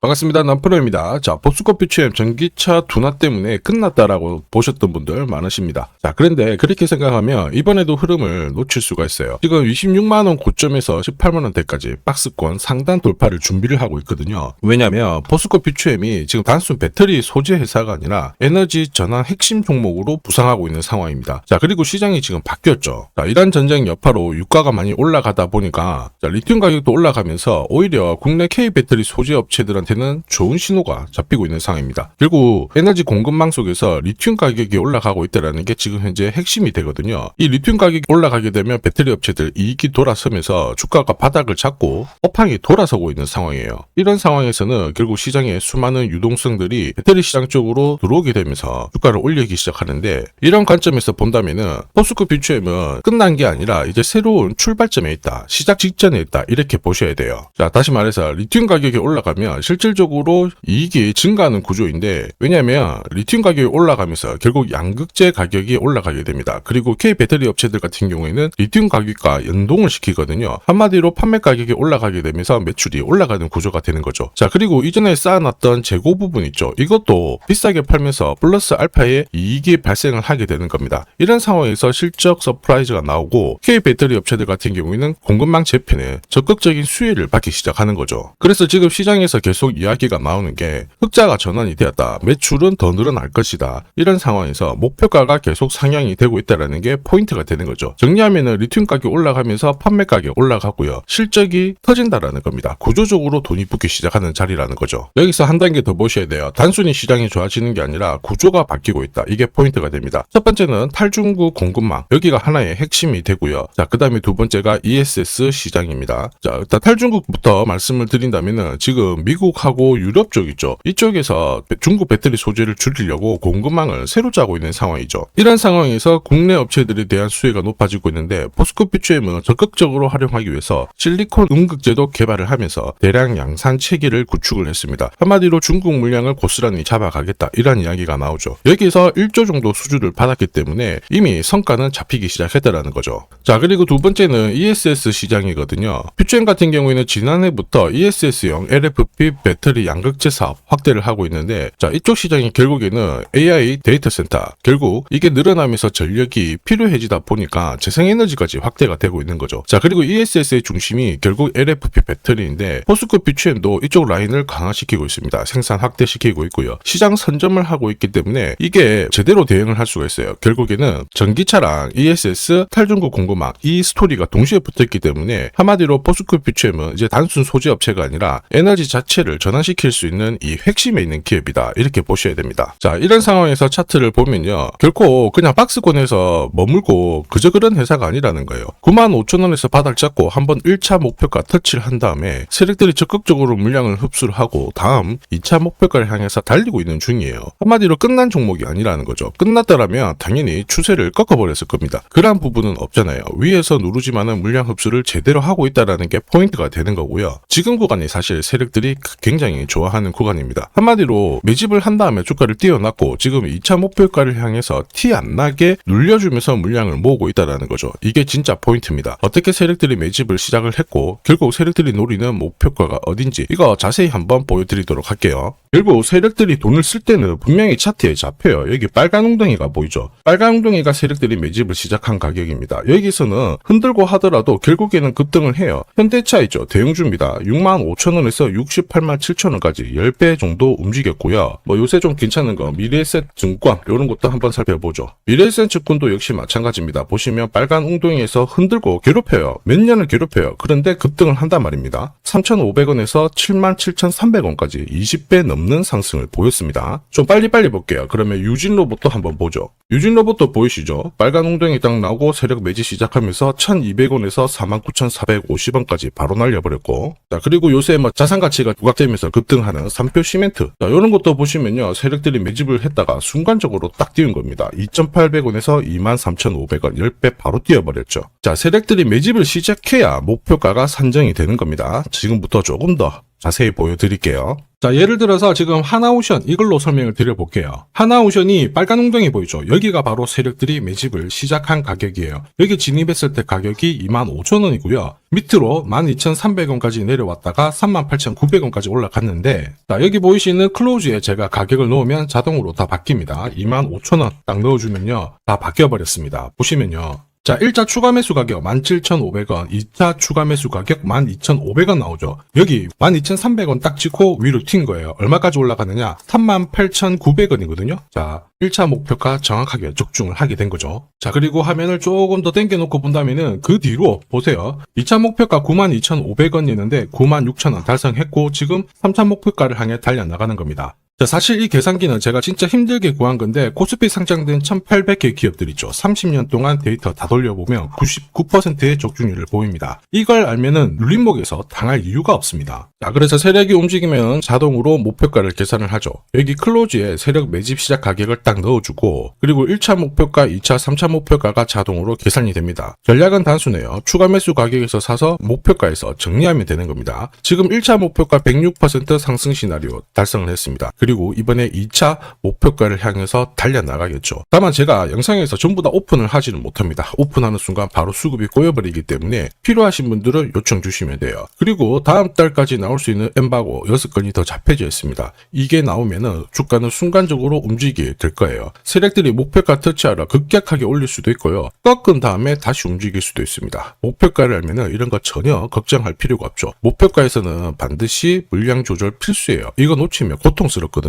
반갑습니다. 남프로입니다. 자, 포스코 퓨처엠 전기차 둔화 때문에 끝났다라고 보셨던 분들 많으십니다. 자, 그런데 그렇게 생각하면 이번에도 흐름을 놓칠 수가 있어요. 지금 26만원 고점에서 18만원대까지 박스권 상단 돌파를 준비를 하고 있거든요. 왜냐면 포스코 퓨처엠이 지금 단순 배터리 소재 회사가 아니라 에너지 전환 핵심 종목으로 부상하고 있는 상황입니다. 자, 그리고 시장이 지금 바뀌었죠. 자, 이란 전쟁 여파로 유가가 많이 올라가다 보니까 자, 리튬 가격도 올라가면서 오히려 국내 K 배터리 소재 업체들한테 는 좋은 신호가 잡히고 있는 상황입니다. 결국 에너지 공급망 속에서 리튬 가격이 올라가고 있다는 게 지금 현재 핵심이 되거든요. 이 리튬 가격이 올라가게 되면 배터리 업체들 이익이 돌아서면서 주가가 바닥을 잡고 업황이 돌아서고 있는 상황이에요. 이런 상황에서는 결국 시장에 수많은 유동성들이 배터리 시장 쪽으로 들어오게 되면서 주가를 올리기 시작하는데, 이런 관점에서 본다면은 포스코 퓨처엠은 끝난 게 아니라 이제 새로운 출발점에 있다, 시작 직전에 있다, 이렇게 보셔야 돼요. 자, 다시 말해서 리튬 가격이 올라가면 실질적으로 이익이 증가하는 구조인데, 왜냐하면 리튬 가격이 올라가면서 결국 양극재 가격이 올라가게 됩니다. 그리고 K 배터리 업체들 같은 경우에는 리튬 가격과 연동을 시키거든요. 한마디로 판매 가격이 올라가게 되면서 매출이 올라가는 구조가 되는 거죠. 자, 그리고 이전에 쌓아놨던 재고 부분 있죠. 이것도 비싸게 팔면서 플러스 알파의 이익이 발생을 하게 되는 겁니다. 이런 상황에서 실적 서프라이즈가 나오고 K 배터리 업체들 같은 경우에는 공급망 재편에 적극적인 수혜를 받기 시작하는 거죠. 그래서 지금 시장에서 계속 이야기가 나오는 게 흑자가 전환이 되었다, 매출은 더 늘어날 것이다, 이런 상황에서 목표가가 계속 상향이 되고 있다는 게 포인트가 되는 거죠. 정리하면은 리튬 가격 올라가면서 판매 가격 올라가고요, 실적이 터진다라는 겁니다. 구조적으로 돈이 붙기 시작하는 자리라는 거죠. 여기서 한 단계 더 보셔야 돼요. 단순히 시장이 좋아지는 게 아니라 구조가 바뀌고 있다, 이게 포인트가 됩니다. 첫 번째는 탈중국 공급망, 여기가 하나의 핵심이 되고요. 자, 그 다음에 두 번째가 ESS 시장입니다. 자, 일단 탈중국부터 말씀을 드린다면은 지금 미국하고 유럽 쪽 있죠. 이쪽에서 중국 배터리 소재를 줄이려고 공급망을 새로 짜고 있는 상황이죠. 이런 상황에서 국내 업체들에 대한 수혜가 높아지고 있는데, 포스코 퓨처엠은 적극적으로 활용하기 위해서 실리콘 음극재도 개발을 하면서 대량 양산 체계를 구축을 했습니다. 한마디로 중국 물량을 고스란히 잡아가겠다, 이런 이야기가 나오죠. 여기서 1조 정도 수주를 받았기 때문에 이미 성과는 잡히기 시작했다라는 거죠. 자, 그리고 두 번째는 ESS 시장이거든요. 퓨처엠 같은 경우에는 지난해부터 ESS용 LFP 배터리 양극재 사업 확대를 하고 있는데, 자, 이쪽 시장이 결국에는 AI 데이터 센터, 결국 이게 늘어나면서 전력이 필요해지다 보니까 재생에너지까지 확대가 되고 있는 거죠. 자, 그리고 ESS의 중심이 결국 LFP 배터리인데, 포스코 퓨처엠도 이쪽 라인을 강화시키고 있습니다. 생산 확대시키고 있고요. 시장 선점을 하고 있기 때문에 이게 제대로 대응을 할 수가 있어요. 결국에는 전기차랑 ESS, 탈중국 공급망, 이 스토리가 동시에 붙어있기 때문에 한마디로 포스코 퓨처엠은 이제 단순 소재 업체가 아니라 에너지 자체를 전환시킬 수 있는 이 핵심에 있는 기업이다, 이렇게 보셔야 됩니다. 자, 이런 상황에서 차트를 보면요, 결코 그냥 박스권에서 머물고 그저 그런 회사가 아니라는 거예요. 95,000원에서 바닥 잡고 한번 1차 목표가 터치를 한 다음에 세력들이 적극적으로 물량을 흡수를 하고 다음 2차 목표가를 향해서 달리고 있는 중이에요. 한마디로 끝난 종목이 아니라는 거죠. 끝났더라면 당연히 추세를 꺾어버렸을 겁니다. 그러한 부분은 없잖아요. 위에서 누르지만은 물량 흡수를 제대로 하고 있다는 게 포인트가 되는 거고요. 지금 구간이 사실 세력들이 굉장히 좋아하는 구간입니다. 한마디로 매집을 한 다음에 주가를 띄워놨고 지금 2차 목표가를 향해서 티 안 나게 눌려주면서 물량을 모으고 있다는 거죠. 이게 진짜 포인트입니다. 어떻게 세력들이 매집을 시작을 했고 결국 세력들이 노리는 목표가가 어딘지 이거 자세히 한번 보여드리도록 할게요. 결국 세력들이 돈을 쓸 때는 분명히 차트에 잡혀요. 여기 빨간 웅덩이가 보이죠? 빨간 웅덩이가 세력들이 매집을 시작한 가격입니다. 여기서는 흔들고 하더라도 결국에는 급등을 해요. 현대차 있죠? 대형주입니다. 65,000원에서 687,000원까지 10배 정도 움직였고요. 요새 좀 괜찮은 거 미래에셋 증권 이런 것도 한번 살펴보죠. 미래에셋 증권도 역시 마찬가지입니다. 보시면 빨간 웅덩이에서 흔들고 괴롭혀요. 몇 년을 괴롭혀요. 그런데 급등을 한단 말입니다. 3,500원에서 77,300원까지 20배 넘는 상승을 보였습니다. 좀 빨리빨리 볼게요. 그러면 유진로봇도 한번 보죠. 유진로봇도 보이시죠? 빨간 웅덩이 딱 나오고 세력 매집 시작하면서 1,200원에서 49,450원까지 바로 날려버렸고, 자, 그리고 요새 자산 가치가 부각되면서 급등하는 삼표 시멘트, 자, 이런 것도 보시면요, 세력들이 매집을 했다가 순간적으로 딱 띄운 겁니다. 2,800원에서 23,500원 10배 바로 뛰어버렸죠. 자, 세력들이 매집을 시작해야 목표가가 산정이 되는 겁니다. 지금부터 조금 더 자세히 보여드릴게요. 자, 예를 들어서 지금 하나오션 이걸로 설명을 드려볼게요. 하나오션이 빨간 웅덩이 보이죠? 여기가 바로 세력들이 매집을 시작한 가격이에요. 여기 진입했을 때 가격이 25,000원이고요. 밑으로 12,300원까지 내려왔다가 38,900원까지 올라갔는데, 자, 여기 보이시는 클로즈에 제가 가격을 넣으면 자동으로 다 바뀝니다. 25,000원 딱 넣어주면요, 다 바뀌어버렸습니다. 보시면요. 자, 1차 추가 매수 가격 17,500원, 2차 추가 매수 가격 12,500원 나오죠. 여기 12,300원 딱 찍고 위로 튄 거예요. 얼마까지 올라가느냐? 38,900원이거든요. 자, 1차 목표가 정확하게 적중을 하게 된 거죠. 자, 그리고 화면을 조금 더 당겨놓고 본다면은 그 뒤로 보세요. 2차 목표가 92,500원이었는데 96,000원 달성했고 지금 3차 목표가를 향해 달려나가는 겁니다. 자, 사실 이 계산기는 제가 진짜 힘들게 구한 건데 코스피 상장된 1800개 기업들 있죠. 30년 동안 데이터 다 돌려보면 99%의 적중률을 보입니다. 이걸 알면은 눌림목에서 당할 이유가 없습니다. 자, 그래서 세력이 움직이면 자동으로 목표가를 계산을 하죠. 여기 클로즈에 세력 매집 시작 가격을 딱 넣어주고 그리고 1차 목표가, 2차, 3차 목표가가 자동으로 계산이 됩니다. 전략은 단순해요. 추가 매수 가격에서 사서 목표가에서 정리하면 되는 겁니다. 지금 1차 목표가 106% 상승 시나리오 달성을 했습니다. 그리고 이번에 2차 목표가를 향해서 달려나가겠죠. 다만 제가 영상에서 전부 다 오픈을 하지는 못합니다. 오픈하는 순간 바로 수급이 꼬여버리기 때문에 필요하신 분들은 요청 주시면 돼요. 그리고 다음 달까지 나올 수 있는 엠바고 6건이 더 잡혀져 있습니다. 이게 나오면은 주가는 순간적으로 움직이게 될 거예요. 세력들이 목표가 터치하러 급격하게 올릴 수도 있고요. 꺾은 다음에 다시 움직일 수도 있습니다. 목표가를 알면은 이런 거 전혀 걱정할 필요가 없죠. 목표가에서는 반드시 물량 조절 필수예요. 이거 놓치면 고통스럽거든요.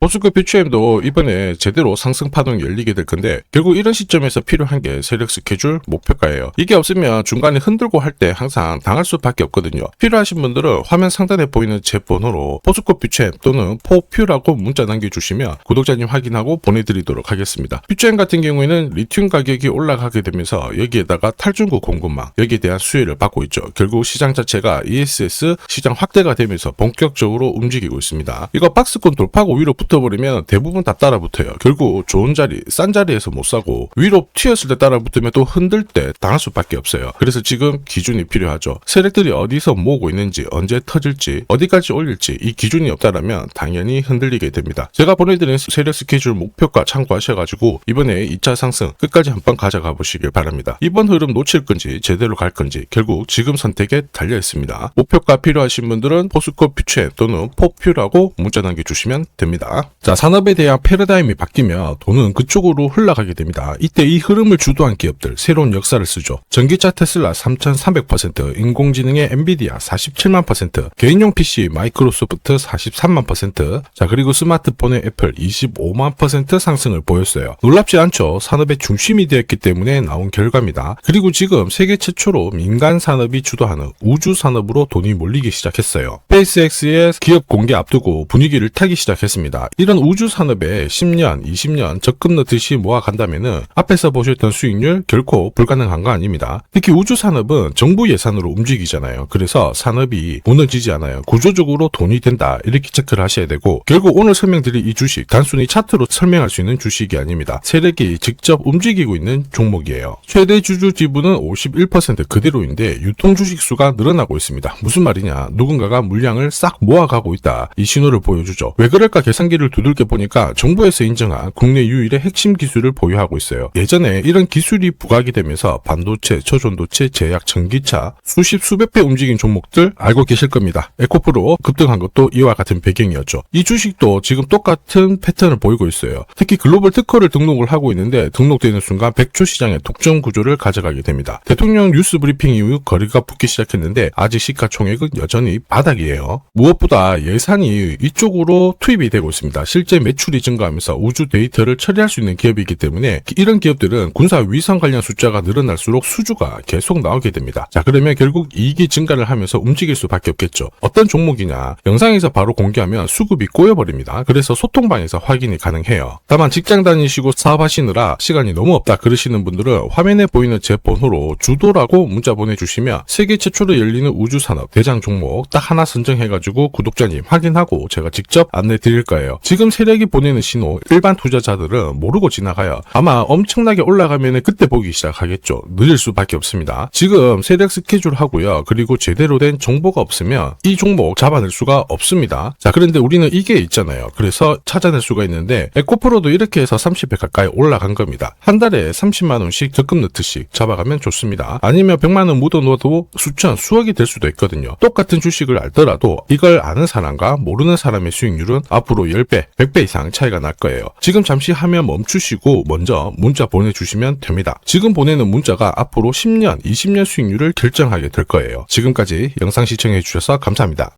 포스코 퓨처엠도 이번에 제대로 상승 파동이 열리게 될 건데 결국 이런 시점에서 필요한 게 세력 스케줄 목표가예요. 이게 없으면 중간에 흔들고 할 때 항상 당할 수밖에 없거든요. 필요하신 분들은 화면 상단에 보이는 제 번호로 포스코 퓨처엠 또는 포퓨라고 문자 남겨주시면 구독자님 확인하고 보내드리도록 하겠습니다. 퓨처엠 같은 경우에는 리튬 가격이 올라가게 되면서 여기에다가 탈중국 공급망 여기에 대한 수혜를 받고 있죠. 결국 시장 자체가 ESS 시장 확대가 되면서 본격적으로 움직이고 있습니다. 이거 박스권 돌파하고 위로 붙어버리면 대부분 다 따라붙어요. 결국 좋은 자리, 싼 자리에서 못 사고 위로 튀었을 때 따라붙으면 또 흔들 때 당할 수밖에 없어요. 그래서 지금 기준이 필요하죠. 세력들이 어디서 모으고 있는지, 언제 터질지, 어디까지 올릴지 이 기준이 없다라면 당연히 흔들리게 됩니다. 제가 보내드린 세력 스케줄 목표가 참고하셔가지고 이번에 2차 상승 끝까지 한번 가져가 보시길 바랍니다. 이번 흐름 놓칠 건지 제대로 갈 건지 결국 지금 선택에 달려 있습니다. 목표가 필요하신 분들은 포스코 퓨처 또는 포퓨라고 문자 남겨주시면 됩니다. 자, 산업에 대한 패러다임이 바뀌면 돈은 그쪽으로 흘러가게 됩니다. 이때 이 흐름을 주도한 기업들 새로운 역사를 쓰죠. 전기차 테슬라 3,300%, 인공지능의 엔비디아 47만 %, 개인용 PC 마이크로소프트 43만 %, 자, 그리고 스마트폰의 애플 25만 % 상승을 보였어요. 놀랍지 않죠? 산업의 중심이 되었기 때문에 나온 결과입니다. 그리고 지금 세계 최초로 민간 산업이 주도하는 우주 산업으로 돈이 몰리기 시작했어요. 스페이스X의 기업 공개 앞두고 분위기를 타기 시작했습니다. 이런 우주 산업에 10년, 20년 적금 넣듯이 모아간다면은 앞에서 보셨던 수익률 결코 불가능한 거 아닙니다. 특히 우주 산업은 정부 예산으로 움직이잖아요. 그래서 산업이 무너지지 않아요. 구조적으로 돈이 된다 이렇게 체크를 하셔야 되고 결국 오늘 설명드릴 이 주식 단순히 차트로 설명할 수 있는 주식이 아닙니다. 세력이 직접 움직이고 있는 종목이에요. 최대 주주 지분은 51% 그대로인데 유통 주식 수가 늘어나고 있습니다. 무슨 말이냐? 누군가가 물량을 싹 모아가고 있다. 이 신호를 보여주죠. 왜 그럴까 계산기를 두들겨 보니까 정부에서 인정한 국내 유일의 핵심 기술을 보유하고 있어요. 예전에 이런 기술이 부각이 되면서 반도체, 초전도체, 제약, 전기차 수십 수백 배 움직인 종목들 알고 계실 겁니다. 에코프로 급등한 것도 이와 같은 배경이었죠. 이 주식도 지금 똑같은 패턴을 보이고 있어요. 특히 글로벌 특허를 등록을 하고 있는데 등록되는 순간 100조 시장의 독점 구조를 가져가게 됩니다. 대통령 뉴스 브리핑 이후 거리가 붙기 시작했는데 아직 시가총액은 여전히 바닥이에요. 무엇보다 예산이 이쪽으로 투입이 되고 있습니다. 실제 매출이 증가하면서 우주 데이터를 처리할 수 있는 기업이기 때문에 이런 기업들은 군사 위성 관련 숫자가 늘어날수록 수주가 계속 나오게 됩니다. 자, 그러면 결국 이익이 증가를 하면서 움직일 수밖에 없겠죠. 어떤 종목이냐? 영상에서 바로 공개하면 수급이 꼬여버립니다. 그래서 소통방에서 확인이 가능해요. 다만 직장 다니시고 사업하시느라 시간이 너무 없다 그러시는 분들은 화면에 보이는 제 번호로 주도라고 문자 보내주시면 세계 최초로 열리는 우주산업 대장 종목 딱 하나 선정해가지고 구독자님 확인하고 제가 직접 안내 드릴 거예요. 거예요. 지금 세력이 보내는 신호 일반 투자자들은 모르고 지나가요. 아마 엄청나게 올라가면 그때 보기 시작하겠죠. 늦을 수밖에 없습니다. 지금 세력 스케줄 하고요. 그리고 제대로 된 정보가 없으면 이 종목 잡아낼 수가 없습니다. 자, 그런데 우리는 이게 있잖아요. 그래서 찾아낼 수가 있는데 에코프로도 이렇게 해서 30배 가까이 올라간 겁니다. 한 달에 30만 원씩 적금 넣듯이 잡아가면 좋습니다. 아니면 100만 원 묻어놓아도 수천, 수억이 될 수도 있거든요. 똑같은 주식을 알더라도 이걸 아는 사람과 모르는 사람의 수익률은 앞으로 10배, 100배 이상 차이가 날 거예요. 지금 잠시 화면 멈추시고 먼저 문자 보내주시면 됩니다. 지금 보내는 문자가 앞으로 10년, 20년 수익률을 결정하게 될 거예요. 지금까지 영상 시청해 주셔서 감사합니다.